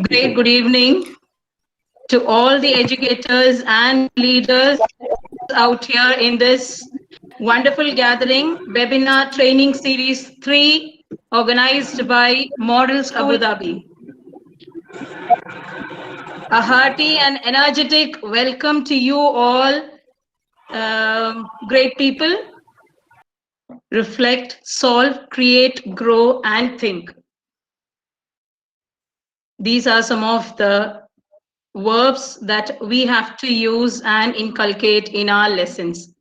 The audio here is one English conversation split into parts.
Great good evening to all the educators and leaders out here in this wonderful gathering, webinar training series 3, organized by Models Abu Dhabi. A hearty and energetic welcome to you all, great people. Reflect, solve, create, grow, and think. These are some of the verbs that we have to use and inculcate in our lessons.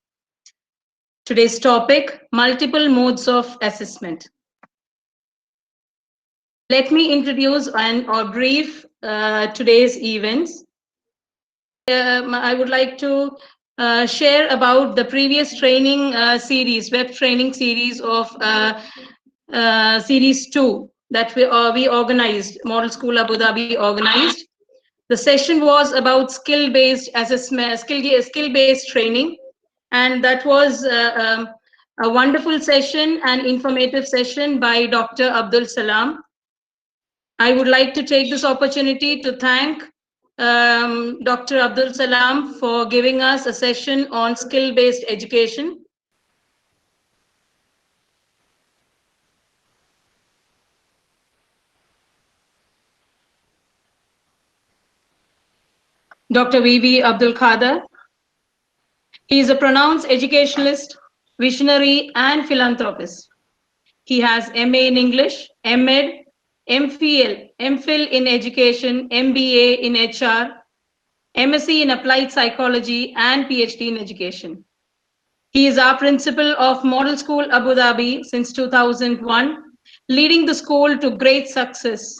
Today's topic, multiple modes of assessment. Let me introduce or brief today's events. I would like to share about the previous training series, web training series of series 2 that we organized, Model School Abu Dhabi organized. The session was about skill-based assessment, skill-based training, and that was a wonderful session and informative session by Dr. Abdul Salam. I would like to take this opportunity to thank Dr. Abdul Salam for giving us a session on skill-based education. Dr. V.V. Abdul Khader. He is a pronounced educationalist, visionary, and philanthropist. He has MA in English, MEd, MPhil in education, MBA in HR, MSc in applied psychology, and PhD in education. He is our principal of Model School Abu Dhabi since 2001, leading the school to great success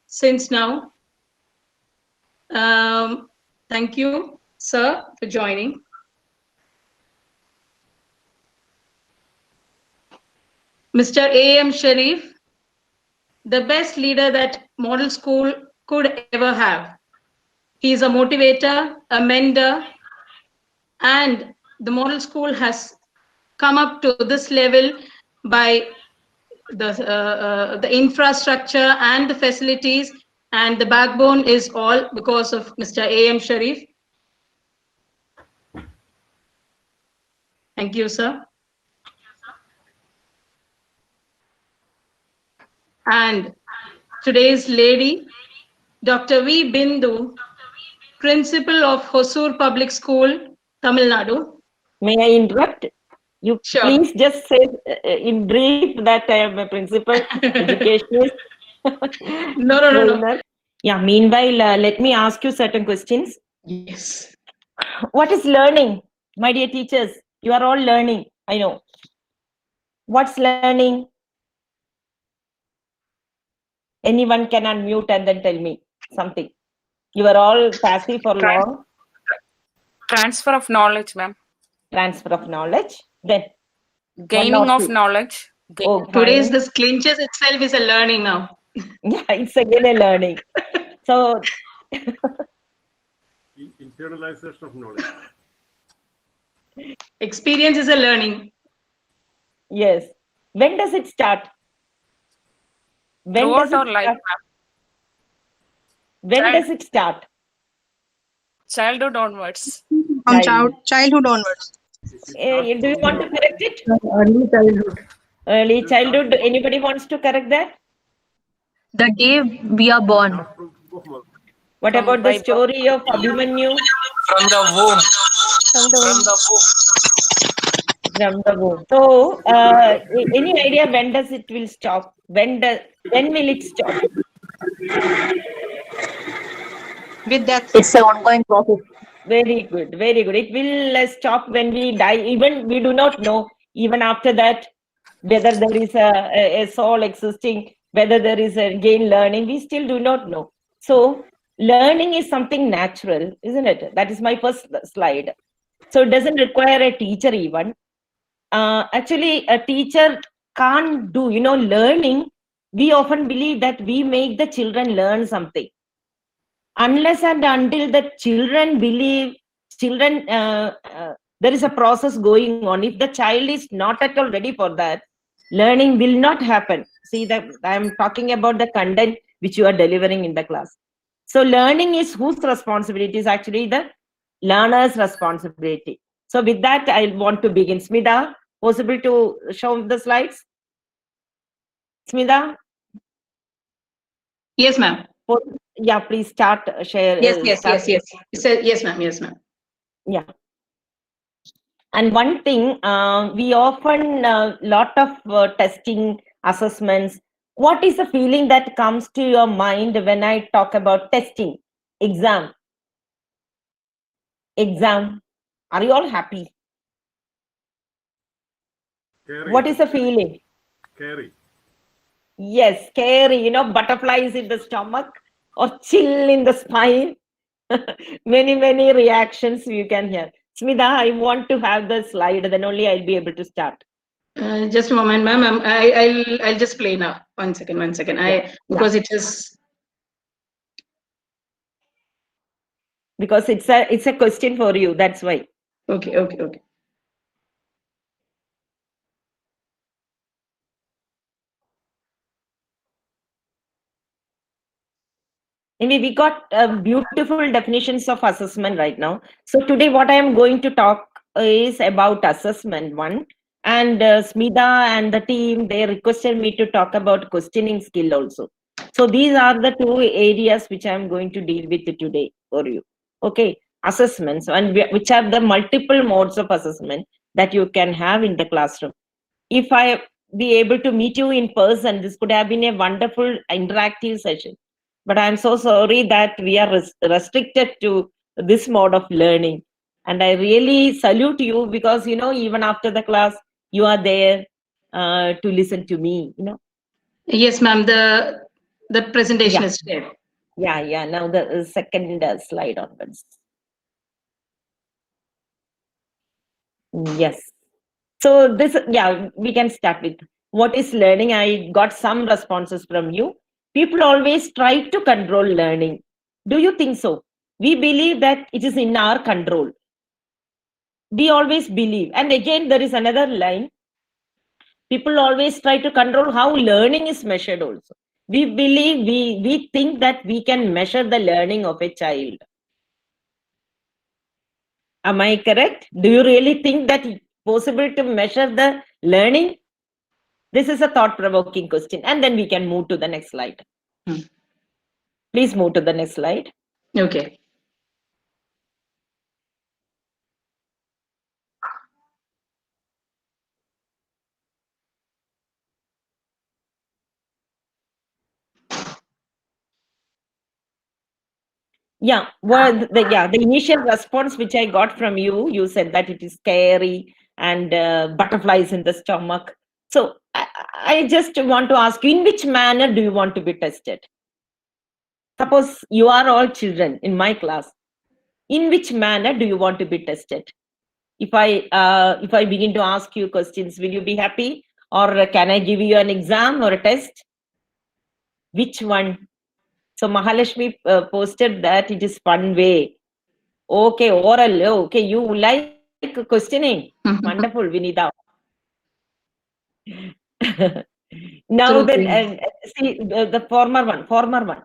since now. Thank you, sir, for joining. Mr. A.M. Sharif, the best leader that Model School could ever have. He is a motivator, a mentor, and the Model School has come up to this level by the infrastructure and the facilities, and the backbone is all because of Mr. A.M. Sharif. Thank you, sir. And today's lady, Dr. V. Bindhu, Principal of Hosur Public School, Tamil Nadu. May I interrupt? You sure. Please just say in brief that I am a principal educationist. No. Yeah, meanwhile, let me ask you certain questions. Yes. What is learning? My dear teachers, you are all learning, I know. What's learning? Anyone can unmute and then tell me something. You are all passive for long. Transfer of knowledge, ma'am. Transfer of knowledge. Then gaining of knowledge. Oh, today's this clinches itself is a learning now. Yeah, it's again a learning. So internalization of knowledge. Experience is a learning. Yes. When does it start? When Throughout does it our life, when does it start? Childhood onwards. From childhood onwards. Do you want to correct it? Early childhood. Early childhood. Anybody wants to correct that? The day we are born. What about the story of Abhimanyu? From the womb. From the womb. So, any idea when does it will stop? When will it stop? With that, it's an ongoing process. Very good, very good. It will stop when we die. Even we do not know. Even after that, whether there is a soul existing, whether there is again learning, we still do not know. So, learning is something natural, isn't it? That is my first slide. So, it doesn't require a teacher even. Actually, a teacher can't do, learning. We often believe that we make the children learn something. Unless and until the children believe, there is a process going on. If the child is not at all ready for that, learning will not happen. See, that I am talking about the content which you are delivering in the class. So learning is whose responsibility? Is actually the learner's responsibility. So with that, I want to begin. Smita, possible to show the slides? Smita? Yes, ma'am. Yeah, please start, share. Start. Yes, ma'am. Yes, ma'am. Yeah. And one thing, we often, lot of testing, assessments. What is the feeling that comes to your mind when I talk about testing, exam? Exam. Are you all happy? Scary. What is the feeling? Scary. Yes, scary, butterflies in the stomach or chill in the spine. Many reactions you can hear. Smita, I want to have the slide, then only I'll be able to start. Just a moment, ma'am. I'll just play now. One second. Because it is. Because it's a question for you, that's why. Okay. Anyway, we got beautiful definitions of assessment right now. So today what I am going to talk is about assessment one. And Smita and the team, they requested me to talk about questioning skill also. So these are the two areas which I am going to deal with today for you. Okay, assessments, and which are the multiple modes of assessment that you can have in the classroom. If I be able to meet you in person, this could have been a wonderful interactive session. But I'm so sorry that we are restricted to this mode of learning. And I really salute you because, even after the class, you are there to listen to me, Yes, ma'am. The presentation is shared. Yeah. Now the second slide onwards. Yes. So this, we can start with what is learning. I got some responses from you. People always try to control learning. Do you think so? We believe that it is in our control. We always believe. And again, there is another line. People always try to control how learning is measured also. We believe, we think that we can measure the learning of a child. Am I correct? Do you really think that it's possible to measure the learning? This is a thought-provoking question. And then we can move to the next slide. Please move to the next slide. Okay. Yeah, well, the initial response which I got from you, you said that it is scary and butterflies in the stomach. So I just want to ask you, in which manner do you want to be tested? Suppose you are all children in my class. In which manner do you want to be tested? If I begin to ask you questions, will you be happy? Or can I give you an exam or a test? Which one? So Mahalashmi posted that it is fun way. Okay, oral. Okay, you like questioning. Wonderful, Vinita. Now then, see the former one.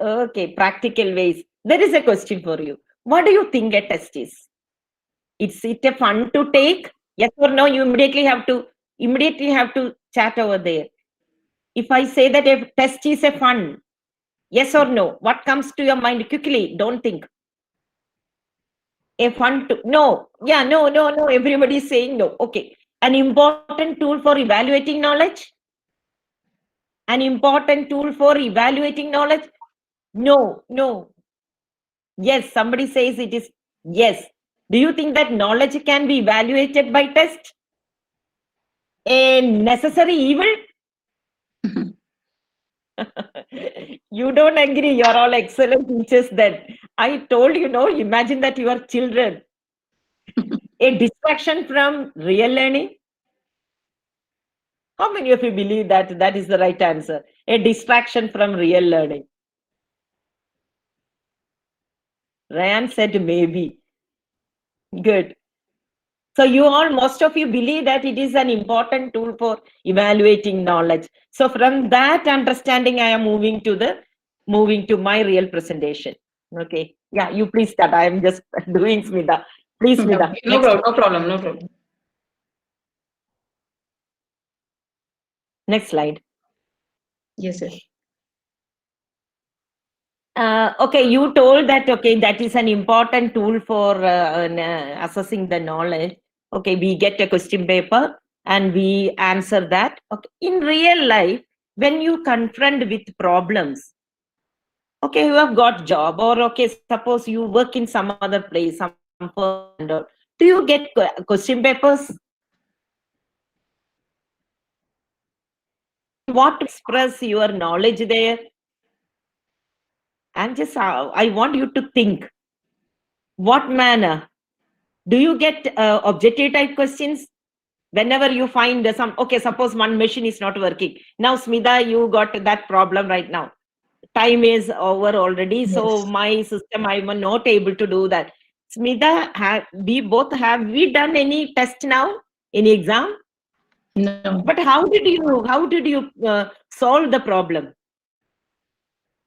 Okay, practical ways. There is a question for you. What do you think a test is? Is it a fun to take? Yes or no? You immediately have to chat over there. If I say that a test is a fun, yes or no? What comes to your mind quickly? Don't think. A fun to no. Yeah, no. Everybody is saying no. Okay. An important tool for evaluating knowledge? An important tool for evaluating knowledge? No. Yes, somebody says it is yes. Do you think that knowledge can be evaluated by test? A necessary evil? You don't agree. You're all excellent teachers then. I told you, imagine that you are children. A distraction from real learning? How many of you believe that that is the right answer? A distraction from real learning. Ryan said maybe. Good. So you all, most of you believe that it is an important tool for evaluating knowledge. So from that understanding, I am moving to my real presentation. Okay. Yeah, you please start. I am just doing Smita. Please, Smita. Okay, no problem, no problem. Next slide. Yes, sir. Okay, you told that, okay, that is an important tool for assessing the knowledge. Okay, we get a question paper and we answer that. Okay, in real life, when you confront with problems, okay, you have got job, or okay, suppose you work in some other place, some firm, and all. Do you get question papers? What to express your knowledge there? And just I want you to think, what manner? Do you get objective type questions? Whenever you find some, okay, suppose one machine is not working. Now, Smita, you got that problem right now. Time is over already. So Yes. my system, I'm not able to do that. Smita, have we done any test now? Any exam? No. But how did you solve the problem?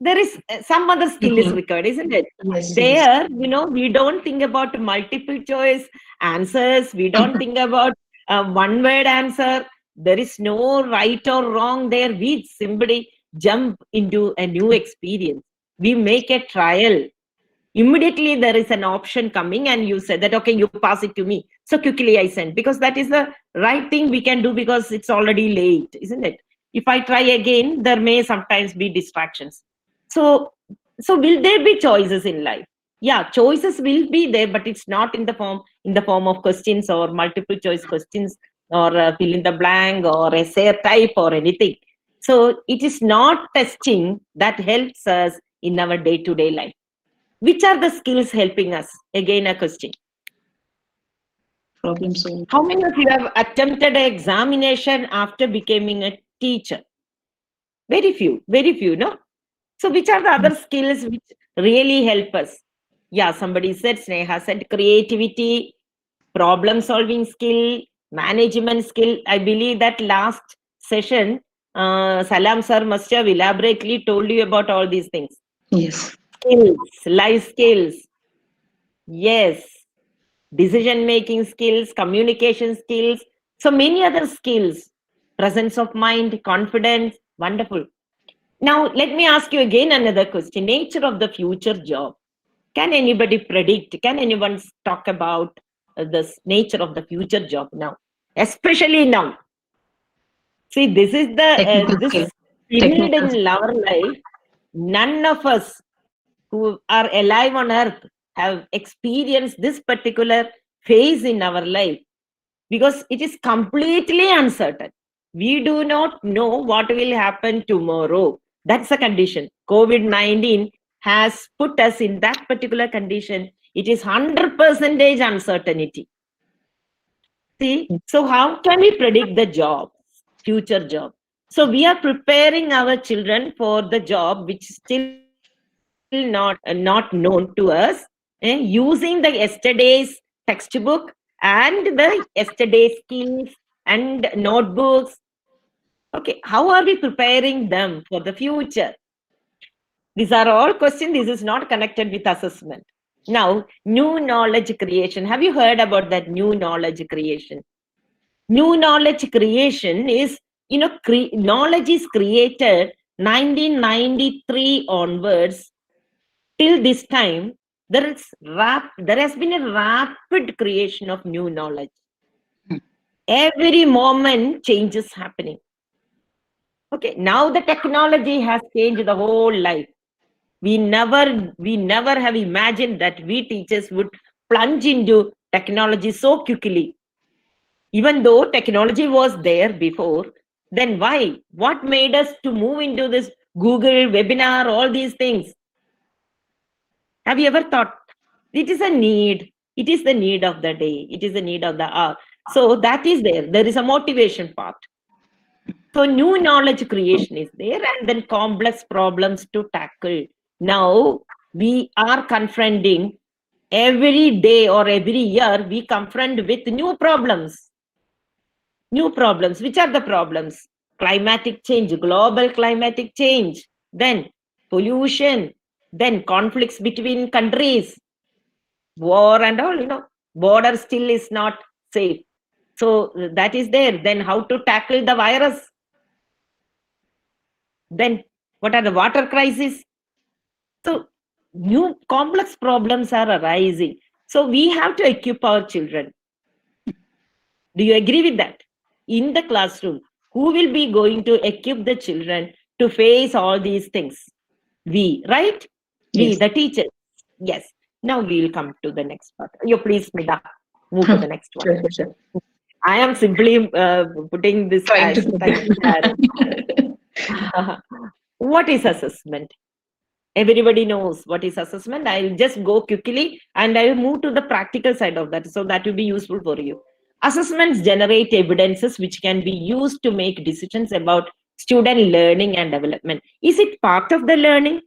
There is some other skill is required, isn't it? Yes, yes. There, we don't think about multiple choice answers. We don't think about one word answer. There is no right or wrong there. We simply jump into a new experience. We make a trial. Immediately there is an option coming and you said that, okay, you pass it to me. So quickly I send, because that is the right thing we can do, because it's already late, isn't it? If I try again, there may sometimes be distractions. So will there be choices in life? Yeah, choices will be there, but it's not in the form of questions or multiple choice questions or fill in the blank or essay type or anything. So it is not testing that helps us in our day-to-day life. Which are the skills helping us? Again, a question. Problem solving. How many of you have attempted an examination after becoming a teacher? Very few, no? So which are the other skills which really help us? Yeah, somebody said, Sneha said creativity, problem solving skill, management skill. I believe that last session, Salam sir must have elaborately told you about all these things. Yes. Skills, life skills. Yes. Decision making skills, communication skills, so many other skills, presence of mind, confidence. Wonderful. Now, let me ask you again another question. Nature of the future job. Can anybody predict? Can anyone talk about the nature of the future job now? Especially now. See, this is this field in our life. None of us who are alive on earth have experienced this particular phase in our life, because it is completely uncertain. We do not know what will happen tomorrow. That's a condition. COVID-19 has put us in that particular condition. It is 100% uncertainty. See, so how can we predict the job, future job? So we are preparing our children for the job which is still not known to us, using the yesterday's textbook and the yesterday's skills and notebooks. Okay, how are we preparing them for the future? These are all questions. This is not connected with assessment. Now, new knowledge creation. Have you heard about that new knowledge creation? New knowledge creation is, knowledge is created 1993 onwards. Till this time, there has been a rapid creation of new knowledge. Every moment changes happening. Okay, now the technology has changed the whole life. We never have imagined that we teachers would plunge into technology so quickly. Even though technology was there before, then why? What made us to move into this Google, webinar, all these things? Have you ever thought? It is a need. It is the need of the day. It is the need of the hour. So that is there. There is a motivation part. So new knowledge creation is there, and then complex problems to tackle. Now we are confronting every day or every year, we confront with new problems. New problems. Which are the problems? Climatic change, global climatic change, then pollution, then conflicts between countries, war and all, border still is not safe. So that is there. Then how to tackle the virus? Then what are the water crises? So new complex problems are arising. So we have to equip our children. Do you agree with that? In the classroom, who will be going to equip the children to face all these things? We, right? We, Yes. the teachers. Yes. Now we will come to the next part. You please, Smita, move to the next one. Sure. I am simply putting this Trying as to. what is assessment? Everybody knows what is assessment. I'll just go quickly and I'll move to the practical side of that. So that will be useful for you. Assessments generate evidences which can be used to make decisions about student learning and development. Is it part of the learning?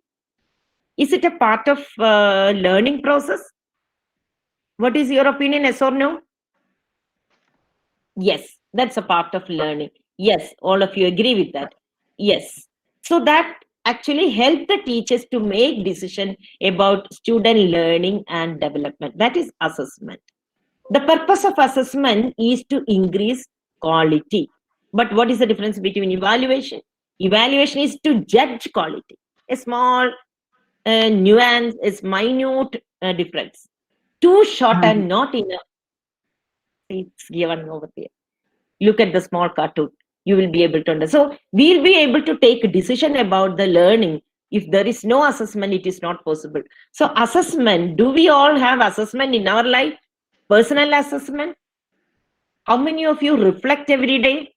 Is it a part of learning process? What is your opinion, yes or no? Yes, that's a part of learning. Yes, all of you agree with that. Yes. So that actually help the teachers to make decision about student learning and development. That is assessment. The purpose of assessment is to increase quality. But what is the difference between evaluation? Evaluation is to judge quality. A small nuance is minute difference. Too short and not enough. It's given over there. Look at the small cartoon. You will be able to understand. So we'll be able to take a decision about the learning. If there is no assessment, it is not possible. So assessment, do we all have assessment in our life? Personal assessment? How many of you reflect every day?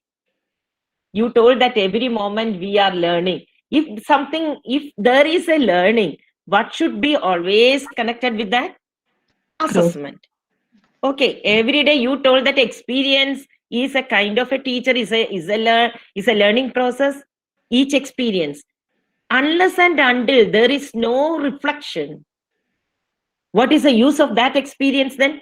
You told that every moment we are learning. If there is a learning, what should be always connected with that? Assessment. Okay, every day you told that experience is a kind of a teacher, is a learning process. Each experience, unless and until there is no reflection, what is the use of that experience then?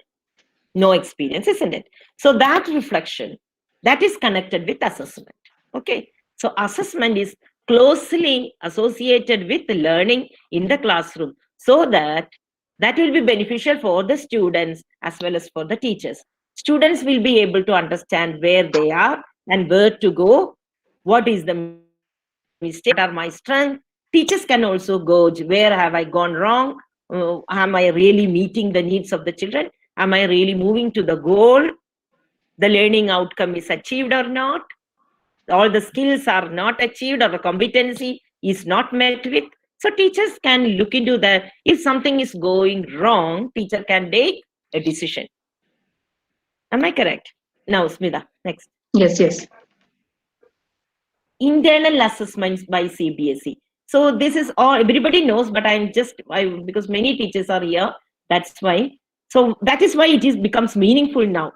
No experience, isn't it? So that reflection, that is connected with assessment. Okay, so assessment is closely associated with learning in the classroom, so that will be beneficial for the students as well as for the teachers. Students will be able to understand where they are and where to go, what is the mistake, what are my strengths. Teachers can also gauge where have I gone wrong, am I really meeting the needs of the children, am I really moving to the goal, the learning outcome is achieved or not, all the skills are not achieved or the competency is not met with. So teachers can look into that. If something is going wrong, teacher can take a decision. Am I correct? Now, Smita, next. Yes. Internal assessments by CBSE. So this is all everybody knows, but because many teachers are here, that's why. So that is why it becomes meaningful now.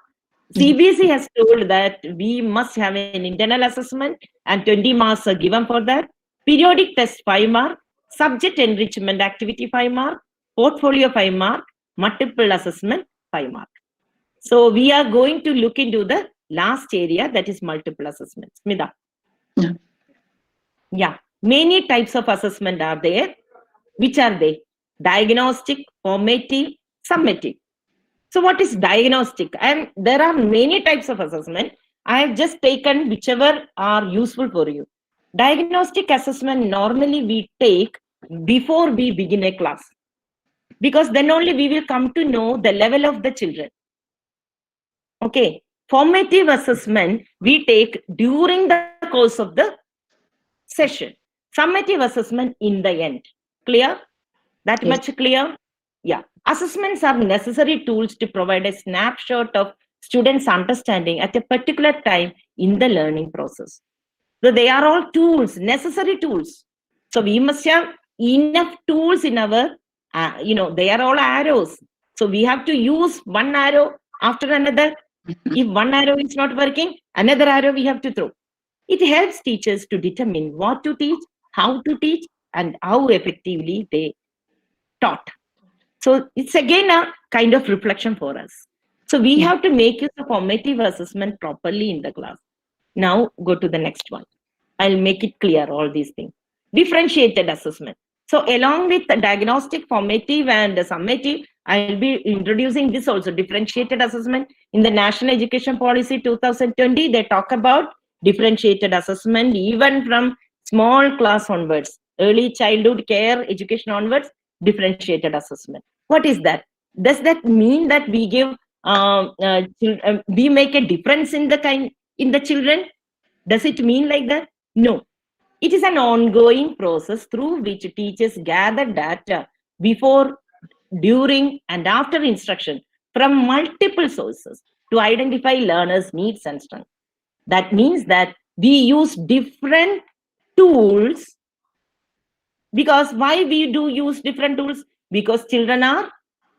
CBSE has told that we must have an internal assessment and 20 marks are given for that. Periodic test 5 mark, subject enrichment activity 5 mark, portfolio 5 mark, multiple assessment 5 mark. So we are going to look into the last area, that is multiple assessment. Smita. Yeah, many types of assessment are there. Which are they? Diagnostic, formative, summative. So what is diagnostic? And there are many types of assessment. I have just taken whichever are useful for you. Diagnostic assessment normally we take before we begin a class, because then only we will come to know the level of the children. Okay, formative assessment we take during the course of the session. Summative assessment in the end. Clear? That Yes. much clear? Yeah. Assessments are necessary tools to provide a snapshot of students' understanding at a particular time in the learning process. So they are all tools, necessary tools. So we must have enough tools in our, they are all arrows. So we have to use one arrow after another. If one arrow is not working, another arrow we have to throw. It helps teachers to determine what to teach, how to teach, and how effectively they taught. So it's again kind of reflection for us. So we have to make use of formative assessment properly in the class. Now go to the next one. I'll make it clear all these things. Differentiated assessment. So along with the diagnostic, formative and summative, I'll be introducing this also, differentiated assessment. In the National Education Policy 2020, they talk about differentiated assessment even from small class onwards, early childhood care education onwards, differentiated assessment. What is that? Does that mean that we give we make a difference in the children? Does it mean like that? No. It is an ongoing process through which teachers gather data before, during, and after instruction from multiple sources to identify learners' needs and strengths. That means that we use different tools. Because why we do use different tools? Because children are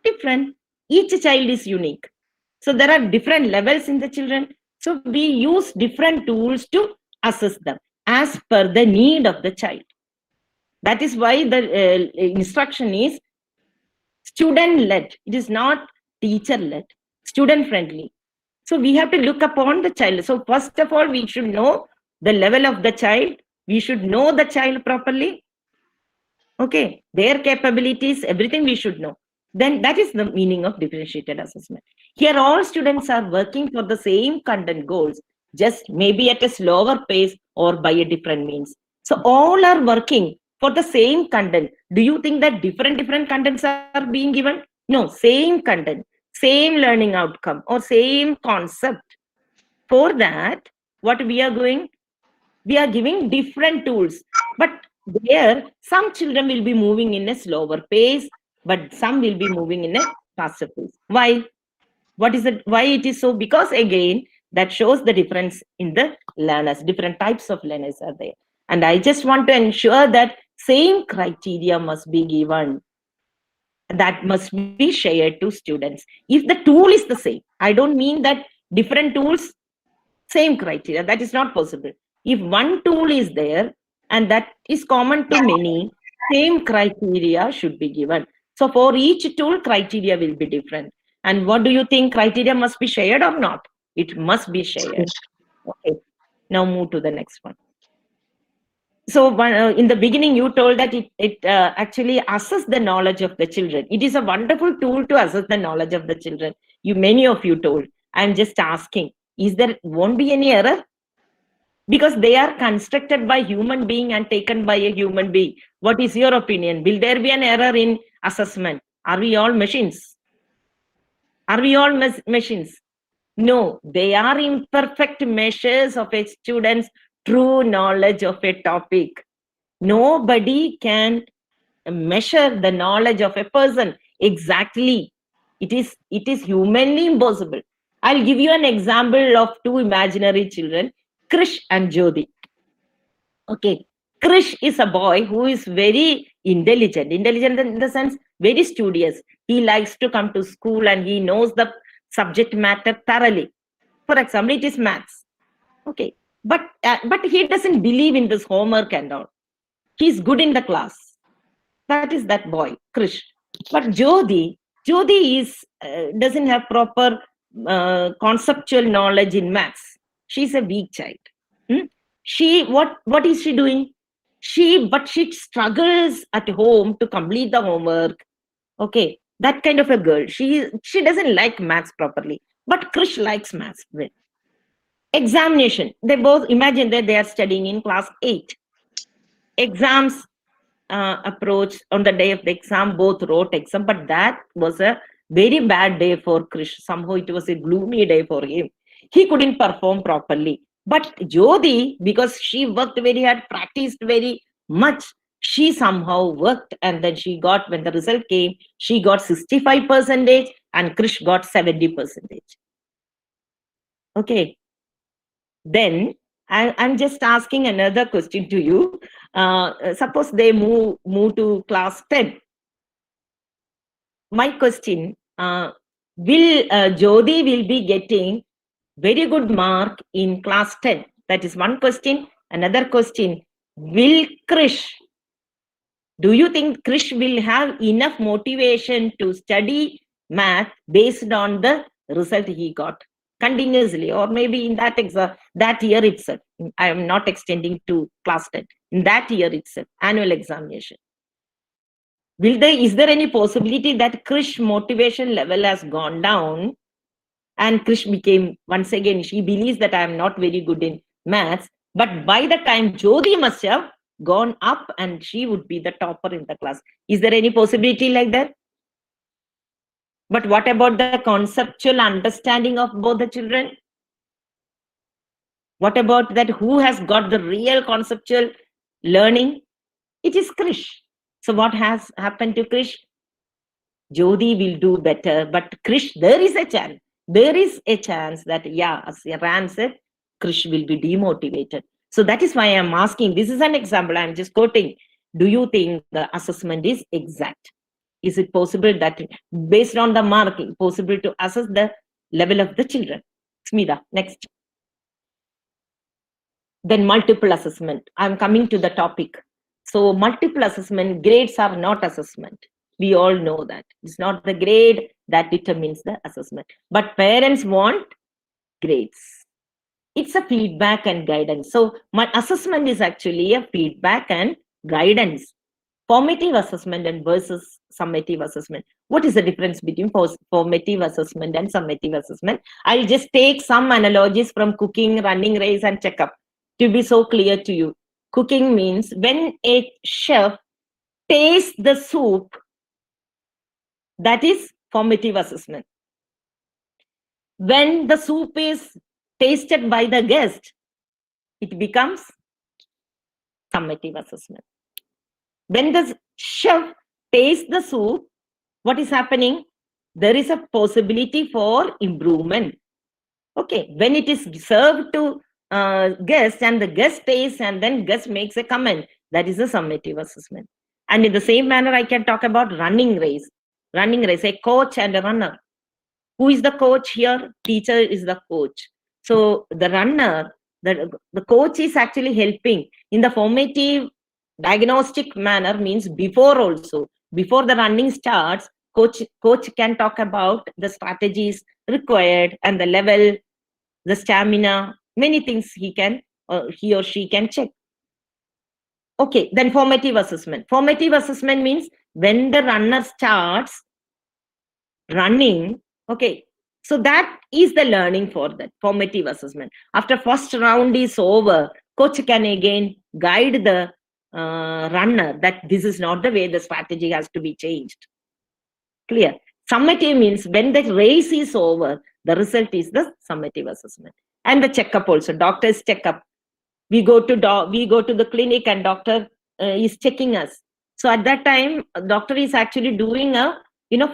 different. Each child is unique. So there are different levels in the children. So we use different tools to assess them as per the need of the child. That is why the instruction is student-led. It is not teacher-led, student-friendly. So we have to look upon the child. So first of all, we should know the level of the child. We should know the child properly. Okay, their capabilities, everything we should know. Then that is the meaning of differentiated assessment. Here all students are working for the same content goals, just maybe at a slower pace or by a different means. So all are working for the same content. Do you think that different contents are being given? No, same content, same learning outcome or same concept. For that, what we are doing? We are giving different tools. But there, some children will be moving in a slower pace, but some will be moving in a faster pace. Why? What is it? Why it is so? Because again, that shows the difference in the learners. Different types of learners are there. And I just want to ensure that same criteria must be given. That must be shared to students. If the tool is the same, I don't mean that different tools, same criteria. That is not possible. If one tool is there and that is common to many, same criteria should be given. So for each tool, criteria will be different. And what do you think? Criteria must be shared or not? It must be shared. Okay. Now move to the next one. So in the beginning, you told that it actually assesses the knowledge of the children. It is a wonderful tool to assess the knowledge of the children. Many of you told. I'm just asking, won't be any error? Because they are constructed by human being and taken by a human being. What is your opinion? Will there be an error in assessment? Are we all machines? Are we all machines? No, they are imperfect measures of a student's true knowledge of a topic. Nobody can measure the knowledge of a person exactly. It is humanly impossible. I'll give you an example of two imaginary children, Krish and Jyoti. Okay, Krish is a boy who is very intelligent in the sense very studious. He likes to come to school and he knows the subject matter thoroughly. For example, it is maths. Okay, but he doesn't believe in this homework and all. He's good in the class. That is that boy, Krish. But Jyoti is doesn't have proper conceptual knowledge in maths. She's a weak child. What is she doing? She struggles at home to complete the homework. Okay, that kind of a girl. She doesn't like maths properly, but Krish likes maths. Examination. They both imagine that they are studying in class 8. Exams approach on the day of the exam. Both wrote exam, but that was a very bad day for Krish. Somehow it was a gloomy day for him. He couldn't perform properly. But Jyoti, because she worked very hard, practiced very much, she somehow worked, and then when the result came, she got 65% and Krish got 70%. Okay. Then I'm just asking another question to you. Suppose they move to class 10. My question, Jyoti will be getting very good mark in class 10. That is one question. Another question, do you think Krish will have enough motivation to study math based on the result he got continuously, or maybe in that exam, that year itself. I am not extending to class 10. In that year itself, annual examination. Is there any possibility that Krish motivation level has gone down and Krish became, once again, she believes that I am not very good in maths, but by the time Jyoti must have gone up and she would be the topper in the class. Is there any possibility like that? But what about the conceptual understanding of both the children? What about that? Who has got the real conceptual learning? It is Krish. So what has happened to Krish? Jyoti will do better, but Krish, there is a chance. There is a chance that, yeah, as Ram said, Krish will be demotivated. So that is why I'm asking. This is an example. I'm just quoting. Do you think the assessment is exact? Is it possible that based on the marking, possible to assess the level of the children? Smita, next. Then multiple assessment. I'm coming to the topic. So multiple assessment, grades are not assessment. We all know that. It's not the grade that determines the assessment. But parents want grades. It's a feedback and guidance. So my assessment is actually a feedback and guidance. Formative assessment and versus summative assessment. What is the difference between formative assessment and summative assessment? I'll just take some analogies from cooking, running race, and checkup to be so clear to you. Cooking means when a chef tastes the soup, that is formative assessment. When the soup is tasted by the guest, it becomes summative assessment. When the chef tastes the soup, what is happening? There is a possibility for improvement. Okay, when it is served to guest and the guest tastes and then guest makes a comment, that is a summative assessment. And in the same manner, I can talk about running race. Running race, a coach and a runner. Who is the coach here? Teacher is the coach. So the runner, the coach is actually helping. In the formative diagnostic manner means before also. Before the running starts, coach can talk about the strategies required and the level, the stamina, many things he or she can check. Okay, then formative assessment. Formative assessment means when the runner starts running, okay, so that is the learning for that formative assessment. After first round is over, coach can again guide the runner that this is not the way the strategy has to be changed. Clear? Summative means when the race is over, the result is the summative assessment. And the checkup also, doctor's checkup. We go to the clinic and doctor is checking us. So at that time, doctor is actually doing a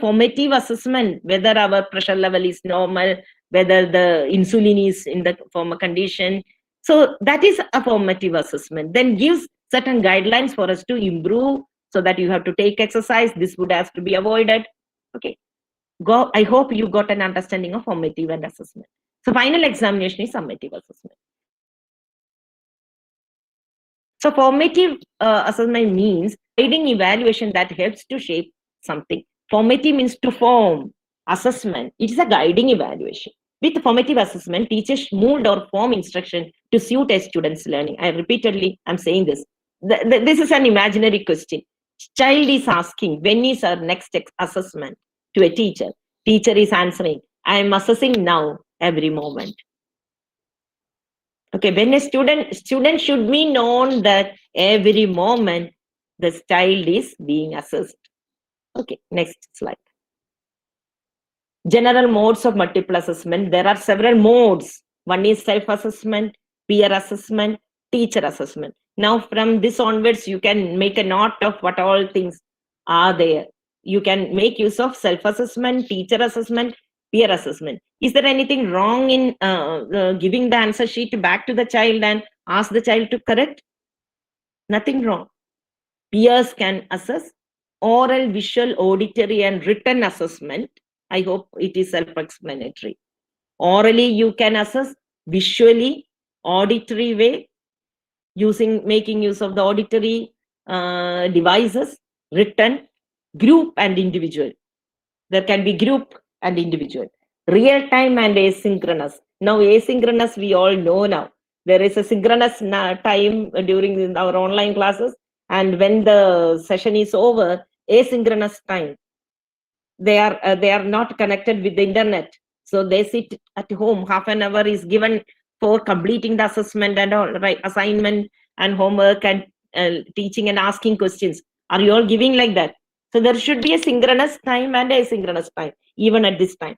formative assessment, whether our pressure level is normal, whether the insulin is in the former condition. So that is a formative assessment. Then gives certain guidelines for us to improve, so that you have to take exercise. This would have to be avoided. Okay. I hope you got an understanding of formative and assessment. So final examination is summative assessment. So formative assessment means guiding evaluation that helps to shape something. Formative means to form. Assessment, it is a guiding evaluation. With formative assessment, teachers mold or form instruction to suit a student's learning. I'm saying this. This is an imaginary question. Child is asking, when is our next assessment to a teacher? Teacher is answering, I am assessing now, every moment. Okay, when a student should be known that every moment the child is being assessed. Okay, next slide. General modes of multiple assessment. There are several modes. One is self-assessment, peer assessment, teacher assessment. Now from this onwards, you can make a note of what all things are there. You can make use of self-assessment, teacher assessment, peer assessment. Is there anything wrong in giving the answer sheet back to the child and ask the child to correct? Nothing wrong. Peers can assess. Oral, visual, auditory, and written assessment. I hope it is self-explanatory. Orally, you can assess. Visually, auditory way, making use of the auditory devices. Written, group and individual. There can be group and individual. Real time and asynchronous. Now, asynchronous, we all know now. There is a synchronous time during our online classes. And when the session is over, asynchronous time. They are not connected with the internet. So they sit at home. Half an hour is given for completing the assessment and all, right? Assignment and homework and teaching and asking questions. Are you all giving like that? So there should be a synchronous time and asynchronous time, even at this time.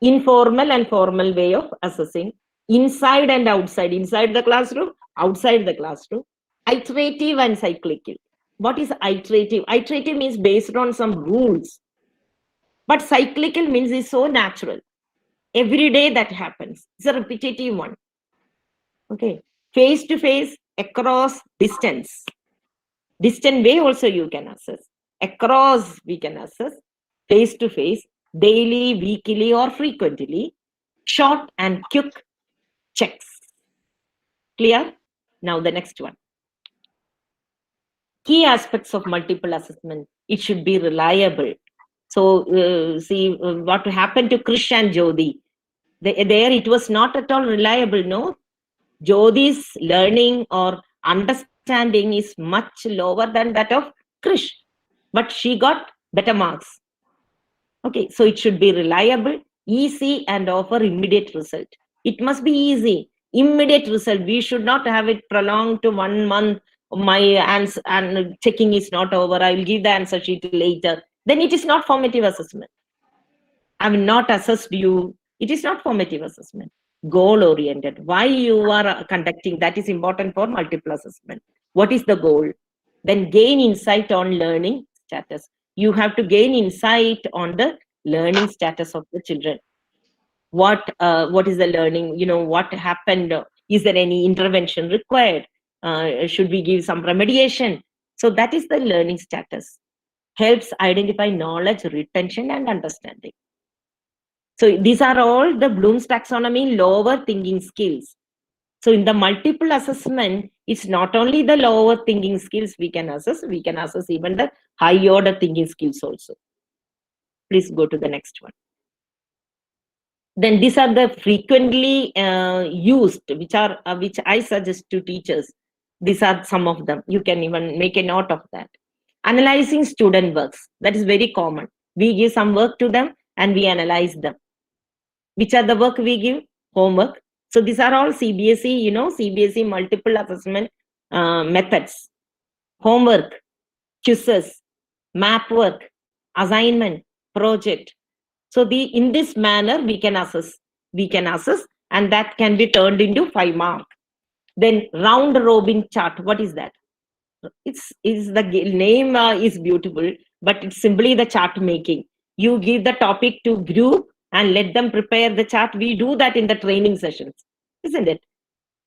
Informal and formal way of assessing, inside and outside, inside the classroom, outside the classroom, iterative and cyclical. What is iterative? Iterative means based on some rules, but cyclical means it's so natural. Every day that happens. It's a repetitive one. Okay. Face to face, across, distance. Distant way also you can assess. Across we can assess. Face to face, daily, weekly or frequently. Short and quick checks. Clear? Now the next one. Key aspects of multiple assessment. It should be reliable. So see what happened to Krish and Jyoti. There it was not at all reliable, no? Jyoti's learning or understanding is much lower than that of Krish. But she got better marks. Okay, so it should be reliable, easy and offer immediate result. It must be easy, immediate result. We should not have it prolonged to 1 month. My answer and checking is not over. I will give the answer sheet later. Then it is not formative assessment. I have not assessed you. It is not formative assessment. Goal oriented. Why you are conducting, that is important for multiple assessment. What is the goal? Then gain insight on learning status. You have to gain insight on the learning status of the children. What is the learning? You know, what happened? Is there any intervention required? Should we give some remediation? So that is the learning status. Helps identify knowledge, retention, and understanding. So these are all the Bloom's taxonomy lower thinking skills. So in the multiple assessment, it's not only the lower thinking skills we can assess even the high order thinking skills also. Please go to the next one. Then these are the frequently used, which I suggest to teachers. These are some of them. You can even make a note of that. Analyzing student works. That is very common. We give some work to them and we analyze them. Which are the work we give? Homework. So these are all CBSE, CBSE multiple assessment methods. Homework, quizzes, map work, assignment, project. So in this manner we can assess, and that can be turned into 5 marks. Then round robin chart. What is that? It's the name is beautiful, but it's simply the chart making. You give the topic to group and let them prepare the chart. We do that in the training sessions, isn't it?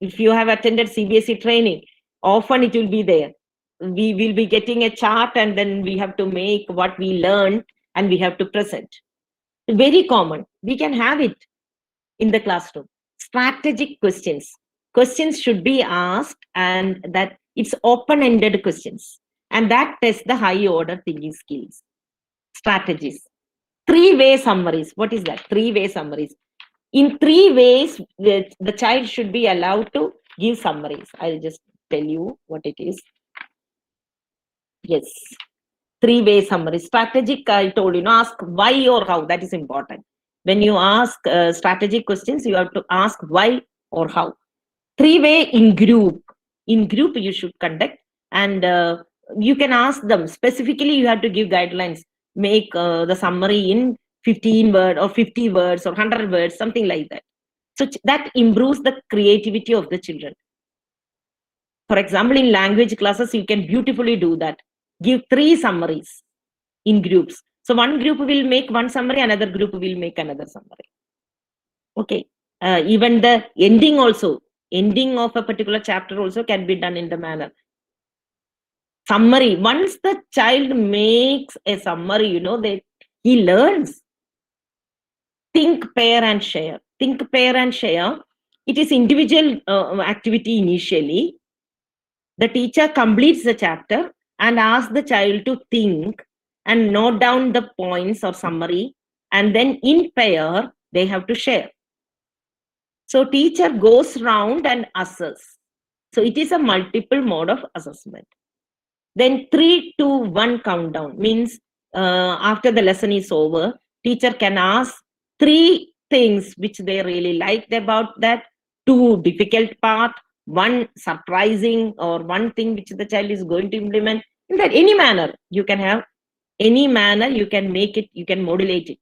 If you have attended CBSE training, often it will be there. We will be getting a chart and then we have to make what we learned and we have to present. Very common. We can have it in the classroom. Strategic questions. Questions should be asked, and that it's open-ended questions. And that tests the high order thinking skills. Strategies. 3-way summaries. What is that? 3-way summaries. In 3 ways, the child should be allowed to give summaries. I'll just tell you what it is. Yes. 3-way summary. Strategic, I told you, ask why or how. That is important. When you ask strategic questions, you have to ask why or how. 3-way in group. In group, you should conduct, and you can ask them. Specifically, you have to give guidelines. Make the summary in 15 words or 50 words or 100 words, something like that. So that improves the creativity of the children. For example, in language classes, you can beautifully do that. Give 3 summaries in groups. So one group will make one summary, another group will make another summary. Okay. Even the ending also, ending of a particular chapter also can be done in the manner. Summary. Once the child makes a summary, he learns. Think, pair and share. Think, pair and share. It is individual activity initially. The teacher completes the chapter and asks the child to think and note down the points or summary, and then in pair, they have to share. So teacher goes round and assess. So it is a multiple mode of assessment. Then 3, 2, 1 countdown means after the lesson is over, teacher can ask 3 things which they really liked about that, 2 difficult part, 1 surprising, or 1 thing which the child is going to implement. In that any manner, you can have any manner, you can make it, you can modulate it.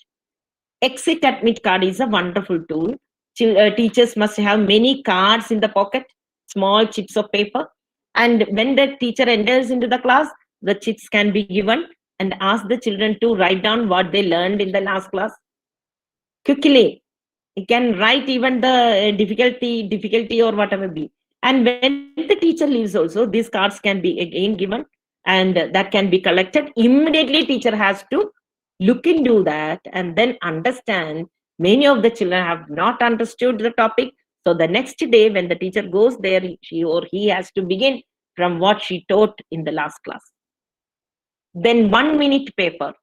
Exit admit card is a wonderful tool. Teachers must have many cards in the pocket, small chips of paper. And when the teacher enters into the class, the chips can be given and ask the children to write down what they learned in the last class. Quickly, you can write even the difficulty or whatever be. And when the teacher leaves also, these cards can be again given and that can be collected. Immediately teacher has to look into that and then understand. Many of the children have not understood the topic. So the next day when the teacher goes there, she or he has to begin from what she taught in the last class. Then 1 minute paper.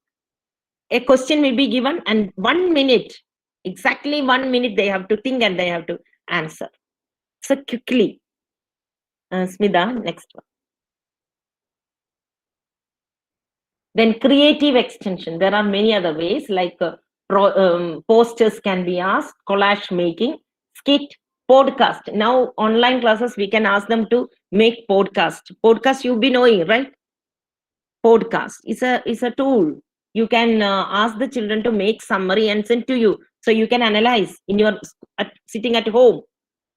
A question will be given and 1 minute, exactly 1 minute they have to think and they have to answer. So quickly. Smita, next one. Then creative extension. There are many other ways like posters can be asked, collage making, skit, podcast. Now online classes, we can ask them to make podcast. Podcast you'll be knowing, right? Podcast is a tool. You can ask the children to make summary and send to you. So you can analyze in your sitting at home.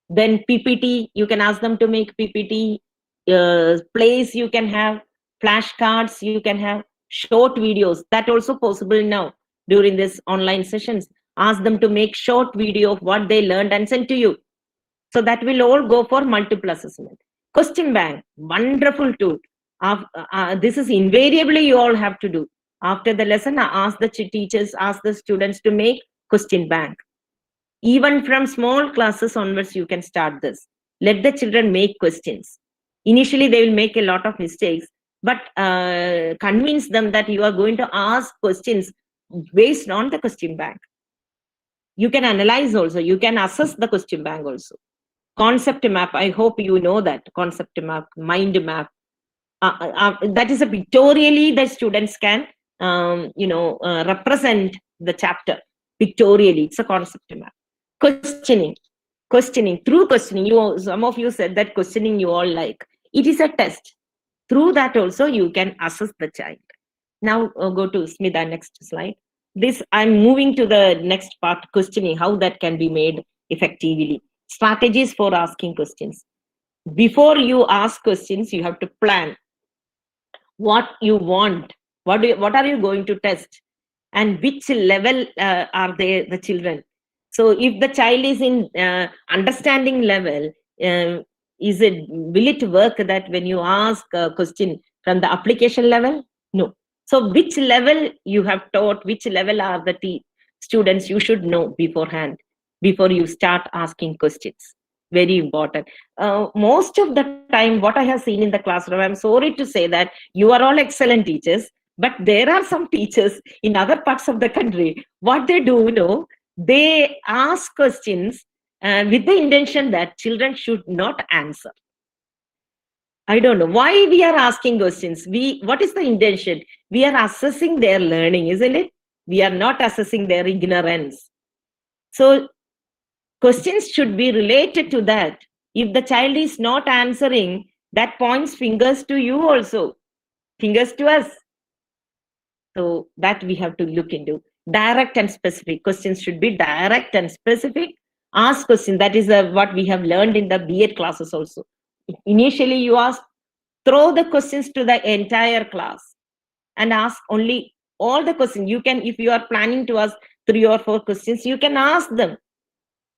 Then PPT, you can ask them to make PPT. Plays you can have, flashcards you can have, short videos. That also possible now during this online sessions. Ask them to make short video of what they learned and send to you. So that will all go for multiple assessment. Question bank, wonderful tool. This is invariably you all have to do. After the lesson, ask the teachers, ask the students to make question bank. Even from small classes onwards, you can start this. Let the children make questions. Initially, they will make a lot of mistakes, but convince them that you are going to ask questions based on the question bank. You can analyze also. You can assess the question bank also. Concept map, I hope you know that. Concept map, mind map. That is a pictorially the students can, represent the chapter. Pictorially, it's a concept map. Questioning. Through questioning, some of you said that questioning you all like. It is a test. Through that also you can assess the child. Now go to Smita, next slide. This I'm moving to the next part, questioning, how that can be made effectively. Strategies for asking questions. Before you ask questions, you have to plan what you want. What are you going to test? And which level are they, the children? So if the child is in understanding level, will it work that when you ask a question from the application level? No. So which level you have taught, which level are the students, you should know beforehand, before you start asking questions. Very important. Most of the time, what I have seen in the classroom, I'm sorry to say that you are all excellent teachers, but there are some teachers in other parts of the country, what they do, they ask questions with the intention that children should not answer. I don't know why we are asking questions. What is the intention? We are assessing their learning, isn't it? We are not assessing their ignorance. So questions should be related to that. If the child is not answering, that points fingers to you also, fingers to us. So that we have to look into. Direct and specific. Questions should be direct and specific. Ask questions. That is what we have learned in the B.Ed classes also. Initially, you ask, throw the questions to the entire class and ask only all the questions. You can, if you are planning to ask 3 or 4 questions, you can ask them.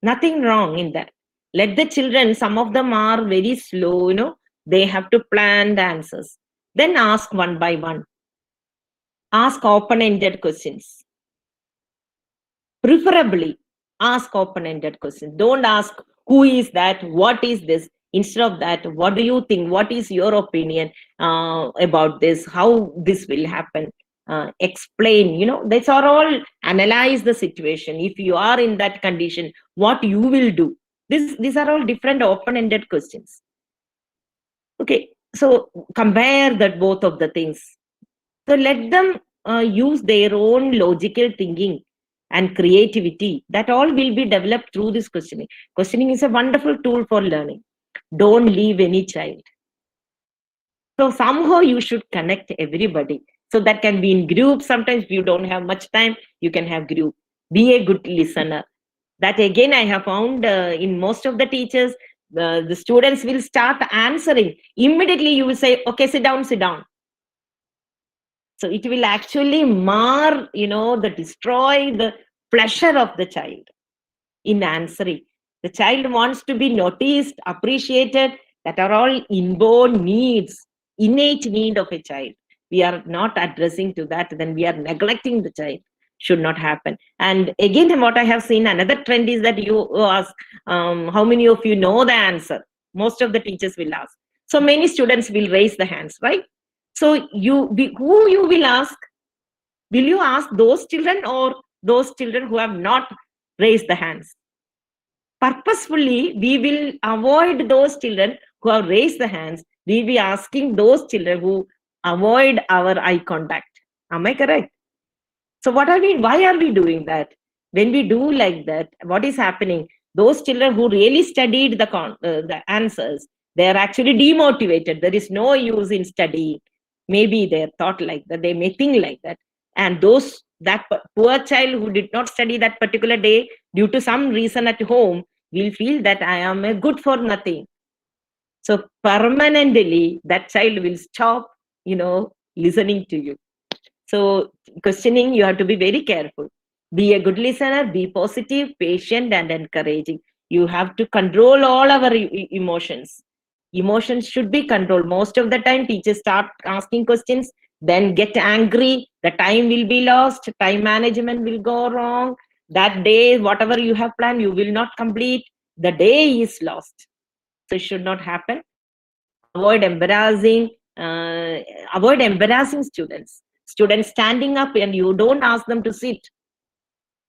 Nothing wrong in that. Let the children, some of them are very slow, they have to plan the answers. Then ask one by one. Ask open-ended questions. Preferably, ask open-ended questions. Don't ask, who is that? What is this? Instead of that, what do you think? What is your opinion about this? How this will happen? explain, these are all analyze the situation. If you are in that condition, what you will do? These are all different open-ended questions. Okay, so compare that both of the things. So let them use their own logical thinking and creativity. That all will be developed through this questioning. Questioning is a wonderful tool for learning. Don't leave any child. So somehow you should connect everybody. So that can be in group. Sometimes if you don't have much time, you can have group. Be a good listener. That again, I have found in most of the teachers, the students will start answering. Immediately you will say, okay, sit down, sit down. So it will actually mar, destroy the pleasure of the child in answering. The child wants to be noticed, appreciated. That are all inborn needs, innate need of a child. We are not addressing to that, then we are neglecting the child. Should not happen. And again, what I have seen, another trend is that you ask, how many of you know the answer? Most of the teachers will ask. So many students will raise the hands, right? So who you will ask? Will you ask those children or those children who have not raised the hands? Purposefully, we will avoid those children who have raised the hands. We will be asking those children who avoid our eye contact. Am I correct? So why are we doing that? When we do like that, what is happening? Those children who really studied the answers, they are actually demotivated. There is no use in studying. Maybe they're thought like that. They may think like that. And that poor child who did not study that particular day due to some reason at home will feel that I am a good for nothing. So permanently, that child will stop, listening to you. So questioning, you have to be very careful. Be a good listener, be positive, patient, and encouraging. You have to control all our emotions. Emotions should be controlled. Most of the time, teachers start asking questions, then get angry. The time will be lost. Time management will go wrong. That day, whatever you have planned, you will not complete. The day is lost. So it should not happen. Avoid embarrassing students. Students standing up and you don't ask them to sit.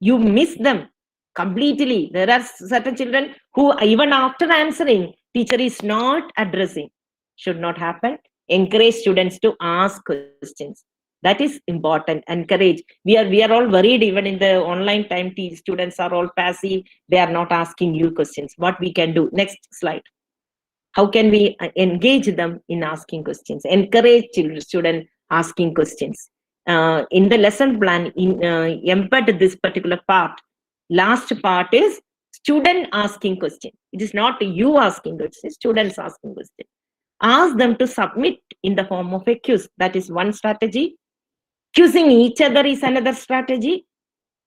You miss them completely. There are certain children who even after answering, teacher is not addressing. Should not happen. Encourage students to ask questions. That is important. Encourage. We are all worried even in the online time. Students are all passive. They are not asking you questions. What we can do? Next slide. How can we engage them in asking questions? Encourage students asking questions. In the lesson plan, embed this particular part. Last part is student asking questions. It is not you asking questions, students asking questions. Ask them to submit in the form of a quiz. That is one strategy. Quizzing each other is another strategy.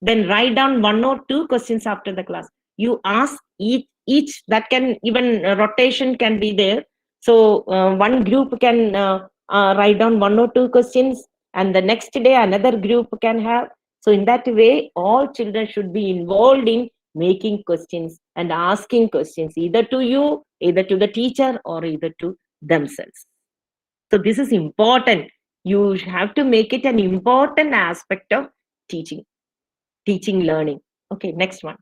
Then write down 1 or 2 questions after the class. You ask each that can even rotation can be there. So one group can write down 1 or 2 questions, and the next day another group can have. So in that way, all children should be involved in making questions and asking questions, either to you, either to the teacher, or either to themselves. So this is important. You have to make it an important aspect of teaching learning. Okay, next one.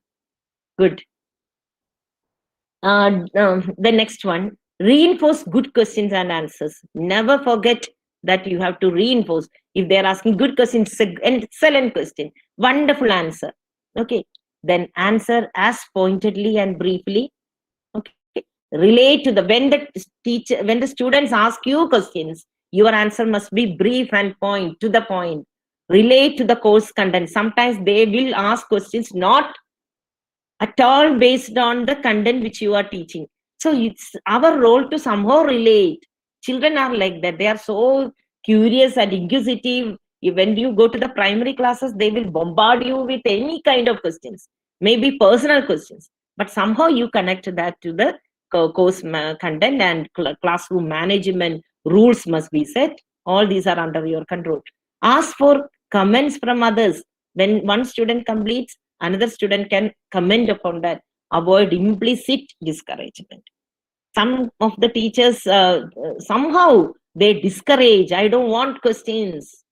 Good. The next one, reinforce good questions and answers. Never forget that you have to reinforce. If they're asking good questions, an excellent question, wonderful answer. Okay, then answer as pointedly and briefly. Okay, relate to when the students ask you questions, your answer must be brief and to the point. Relate to the course content. Sometimes they will ask questions not at all based on the content which you are teaching. So it's our role to somehow relate. Children are like that. They are so curious and inquisitive. When you go to the primary classes, they will bombard you with any kind of questions, maybe personal questions. But somehow you connect that to the course content, and classroom management rules must be set. All these are under your control. Ask for comments from others. When one student completes, another student can comment upon that. Avoid implicit discouragement. Some of the teachers, somehow they discourage. I don't want questions.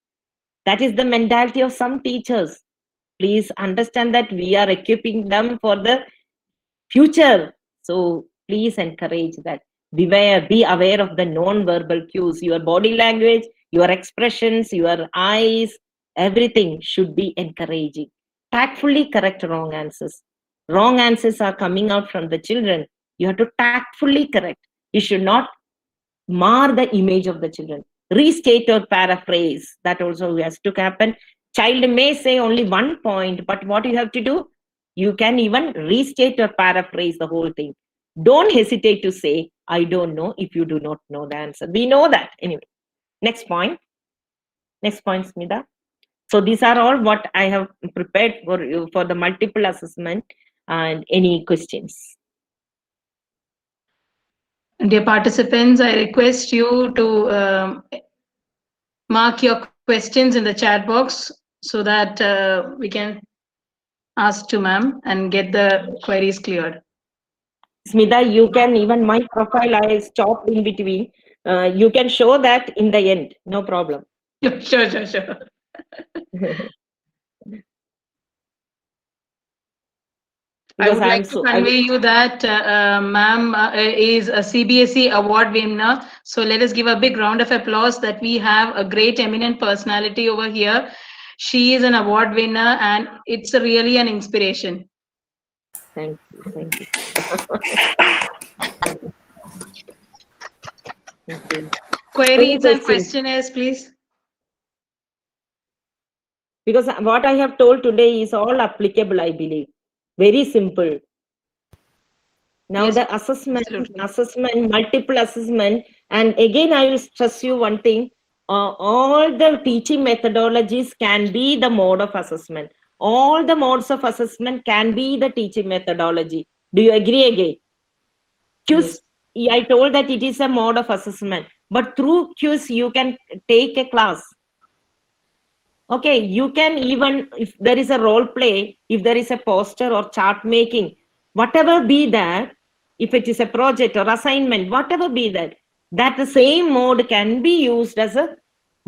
That is the mentality of some teachers. Please understand that we are equipping them for the future. So please encourage that. Be aware of the non-verbal cues. Your body language, your expressions, your eyes, everything should be encouraging. Tactfully correct wrong answers. Wrong answers are coming out from the children. You have to tactfully correct. You should not mar the image of the children. Restate or paraphrase. That also has to happen. Child may say only one point, but what you have to do? You can even restate or paraphrase the whole thing. Don't hesitate to say, I don't know, if you do not know the answer. We know that. Anyway, next point. Next point, Smita. So these are all what I have prepared for you for the multiple assessment. And any questions? Dear participants, I request you to mark your questions in the chat box so that we can ask to ma'am and get the queries cleared. Smita, you can even my profile I stopped in between. You can show that in the end, no problem. Sure. I would like to convey you that ma'am is a CBSE award winner. So let us give a big round of applause that we have a great eminent personality over here. She is an award winner and it's really an inspiration. Thank you. Thank you. Thank you. Queries and questionnaires, please. Because what I have told today is all applicable, I believe. Very simple. Now Yes, the assessment, absolutely. multiple assessment, and again I will stress you one thing. All the teaching methodologies can be the mode of assessment. All the modes of assessment can be the teaching methodology. Do you agree again? Quiz, I told that it is a mode of assessment, but through quiz you can take a class. Okay, you can even, if there is a role play, if there is a poster or chart making, whatever be that, if it is a project or assignment, whatever be that the same mode can be used as a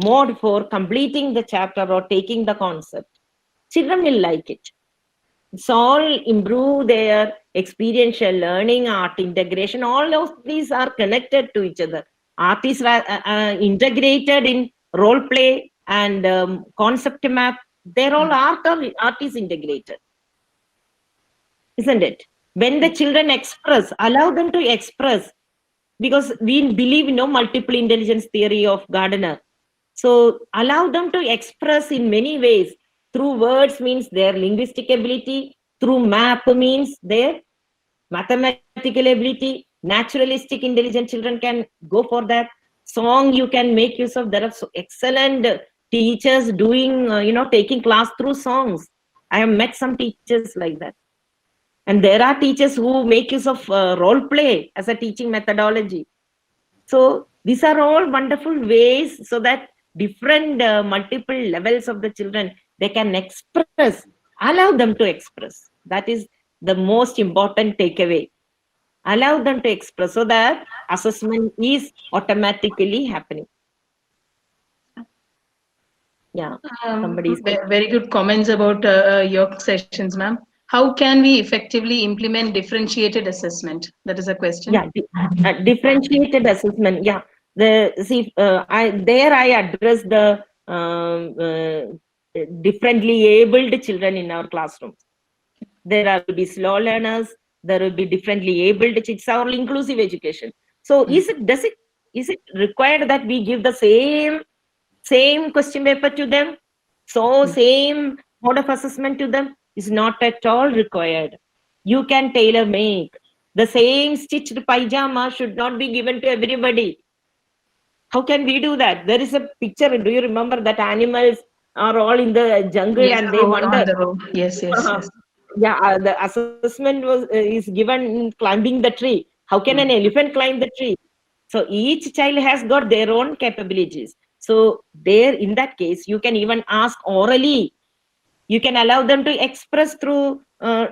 mode for completing the chapter or taking the concept. Children will like it. It's all improve their experiential learning, art integration. All of these are connected to each other. Art is integrated in role play and concept map. They're all art is integrated, isn't it? When the children express, allow them to express, because we believe in multiple intelligence theory of Gardner. So allow them to express in many ways. Through words means their linguistic ability, through map means their mathematical ability. Naturalistic intelligent children can go for that. Song you can make use of. There are so excellent teachers doing, taking class through songs. I have met some teachers like that. And there are teachers who make use of role play as a teaching methodology. So these are all wonderful ways so that different multiple levels of the children, they can express, allow them to express. That is the most important takeaway. Allow them to express so that assessment is automatically happening. Yeah, somebody's very good comments about your sessions, ma'am. How can we effectively implement differentiated assessment? That is a question. Yeah, differentiated assessment. Yeah, I address the differently abled children in our classrooms. There will be slow learners. There will be differently abled. It's our inclusive education. So, is it required that we give the same question paper to them? So same mode of assessment to them is not at all required. You can tailor make. The same stitched pajama should not be given to everybody. How can we do that? There is a picture. Do you remember that animals are all in the jungle and they wonder? Yes. Yeah, the assessment is given climbing the tree. How can an elephant climb the tree? So each child has got their own capabilities. So there, in that case, you can even ask orally. You can allow them to express through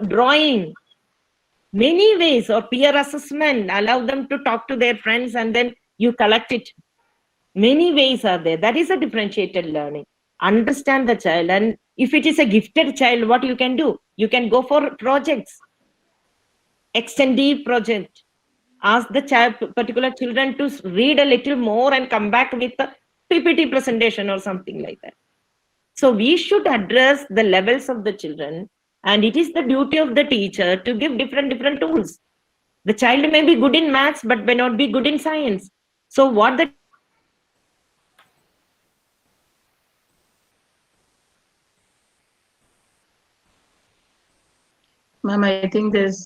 drawing. Many ways, or peer assessment, allow them to talk to their friends and then you collect it. Many ways are there. That is a differentiated learning. understand the child. And if it is a gifted child, what you can do? You can go for projects, extended project. Ask the child, particular children to read a little more and come back with a PPT presentation or something like that. So we should address the levels of the children, and it is the duty of the teacher to give different tools. The child may be good in maths, but may not be good in science. So what the Ma'am, I think there's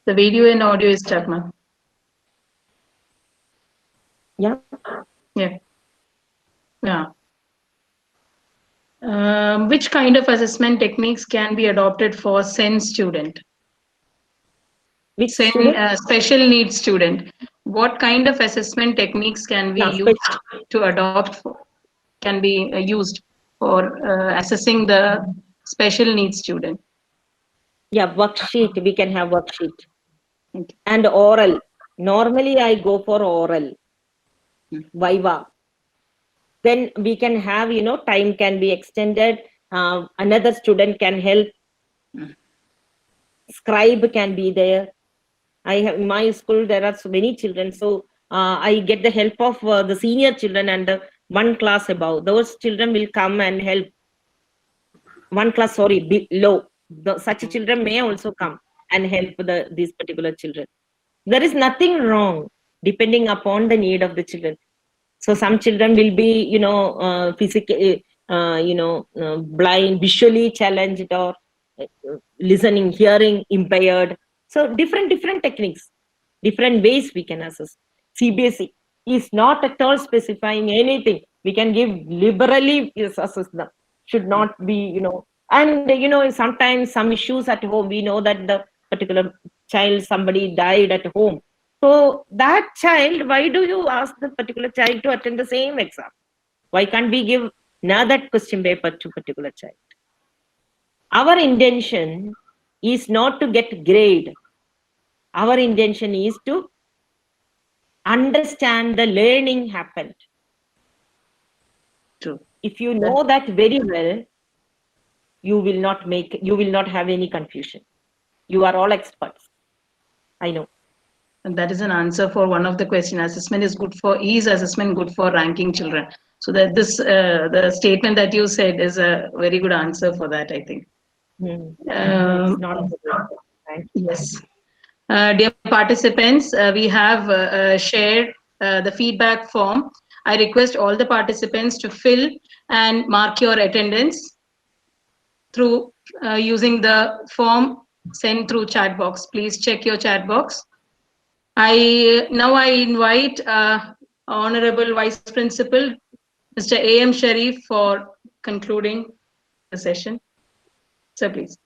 the video and audio is stuck, ma'am. yeah. Yeah. Which kind of assessment techniques can be adopted for SEN student? Which SEN, student? special needs student. What kind of assessment techniques can be Yeah, used to adopt, can be used for assessing the special needs student? Yeah, worksheet. We can have worksheet. Okay. And oral. Normally, I go for oral. Viva. Then we can have, time can be extended. Another student can help. Scribe can be there. I have in my school, there are so many children. So I get the help of the senior children and one class above. Those children will come and help. One class, sorry, below. Such children may also come and help these particular children. There is nothing wrong depending upon the need of the children. So some children will be, physically, blind, visually challenged, or listening, hearing impaired. So different techniques, different ways we can assess. CBSE is not at all specifying anything. We can give liberally assess them. Should not be, and sometimes some issues at home. We know that the particular child, somebody died at home. So that child, why do you ask the particular child to attend the same exam? Why can't we give another question paper to particular child? Our intention is not to get grade. Our intention is to understand the learning happened. True. If you know that very well, you will not have any confusion. You are all experts. I know. And that is an answer for one of the question. Assessment is assessment good for ranking children? So that the statement that you said is a very good answer for that, I think. It's not a problem. Thank you. Yes. Dear participants, we have shared the feedback form. I request all the participants to fill and mark your attendance through using the form sent through chat box. Please check your chat box. Now I invite Honorable Vice Principal, Mr. A.M. Sharif, for concluding the session. Sir, please.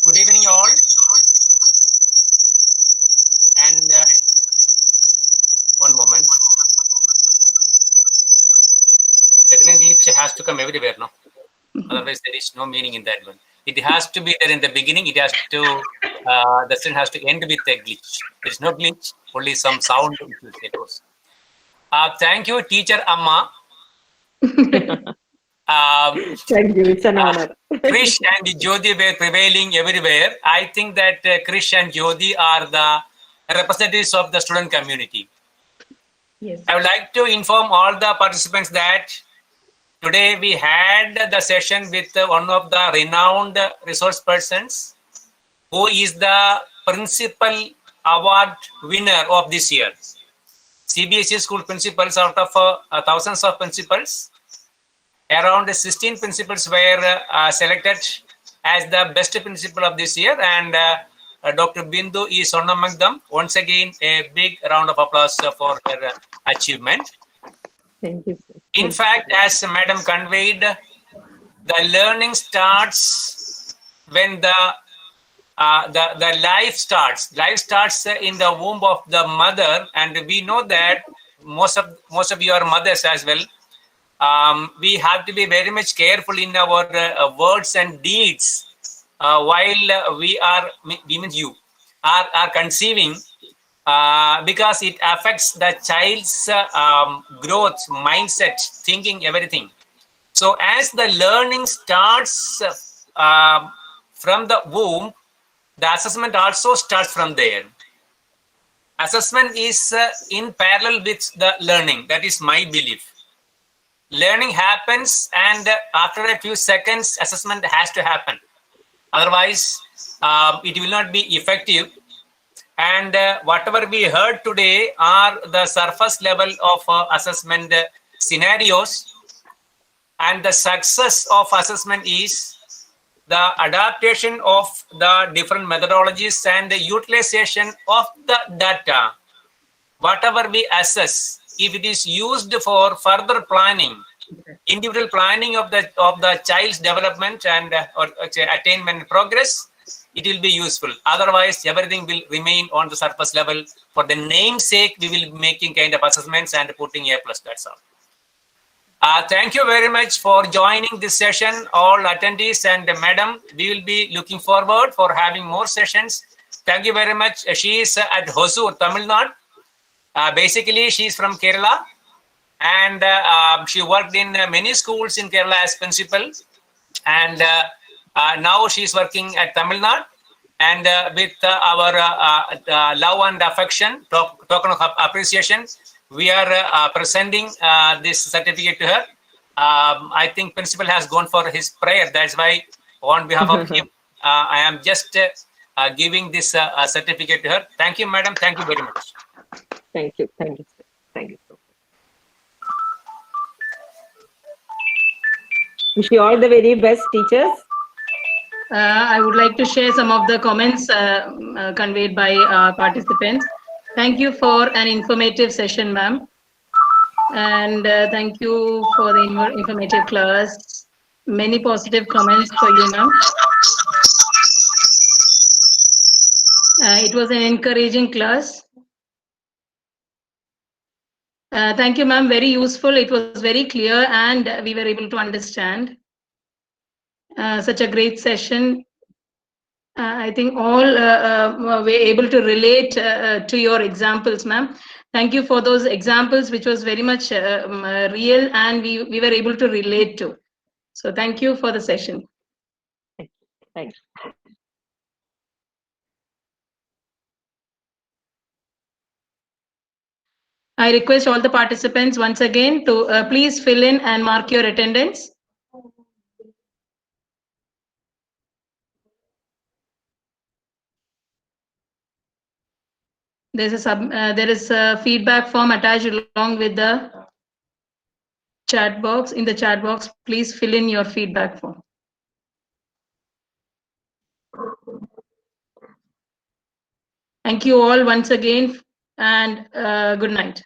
Good evening, all. And one moment. Technically, it has to come everywhere, no? Otherwise, there is no meaning in that one. It has to be there in the beginning. It has to, the student has to end with a glitch. There is no glitch, only some sound. Thank you, Teacher Amma. Thank you. It's an honor. Krish and Jyoti were prevailing everywhere. I think that Krish and Jyoti are the representatives of the student community. Yes. I would like to inform all the participants that today we had the session with one of the renowned resource persons who is the principal award winner of this year. CBSE school principals, out of thousands of principals, around 16 principals were selected as the best principal of this year, and Dr. Bindhu is one among them. Once again, a big round of applause for her achievement. Thank you, sir. In fact, as Madam conveyed, the learning starts when the life starts. Life starts in the womb of the mother, and we know that most of you are mothers as well. We have to be very much careful in our words and deeds while we are conceiving. because it affects the child's growth, mindset, thinking, everything. So as the learning starts from the womb, the assessment also starts from there. Assessment is in parallel with the learning. That is my belief. Learning happens, and after a few seconds, assessment has to happen. Otherwise, it will not be effective. And whatever we heard today are the surface level of assessment scenarios. And the success of assessment is the adaptation of the different methodologies and the utilization of the data. Whatever we assess, if it is used for further planning, individual planning of the child's development and or attainment progress, it will be useful. Otherwise, everything will remain on the surface level. For the name's sake, we will be making kind of assessments and putting A+. That's all. Thank you very much for joining this session, all attendees and madam. We will be looking forward for having more sessions. Thank you very much. She is at Hosur, Tamil Nadu. Basically, she is from Kerala, and she worked in many schools in Kerala as principal. And now she is working at Tamil Nadu. And with our love and affection, token of appreciation, we are presenting this certificate to her. I think principal has gone for his prayer. That's why on behalf of him, I am just giving this certificate to her. Thank you, madam. Thank you very much. Thank you. Thank you. Thank you. Wish you all the very best, teachers. I would like to share some of the comments conveyed by participants. Thank you for an informative session, ma'am. And thank you for the informative class. Many positive comments for you, ma'am. It was an encouraging class. Thank you, ma'am. Very useful. It was very clear and we were able to understand. Such a great session. I think all were able to relate to your examples, ma'am. Thank you for those examples, which was very much real and we were able to relate to. So thank you for the session. Thank you. I request all the participants once again to please fill in and mark your attendance. There is a feedback form attached along with the chat box. In the chat box, please fill in your feedback form. Thank you all once again and good night.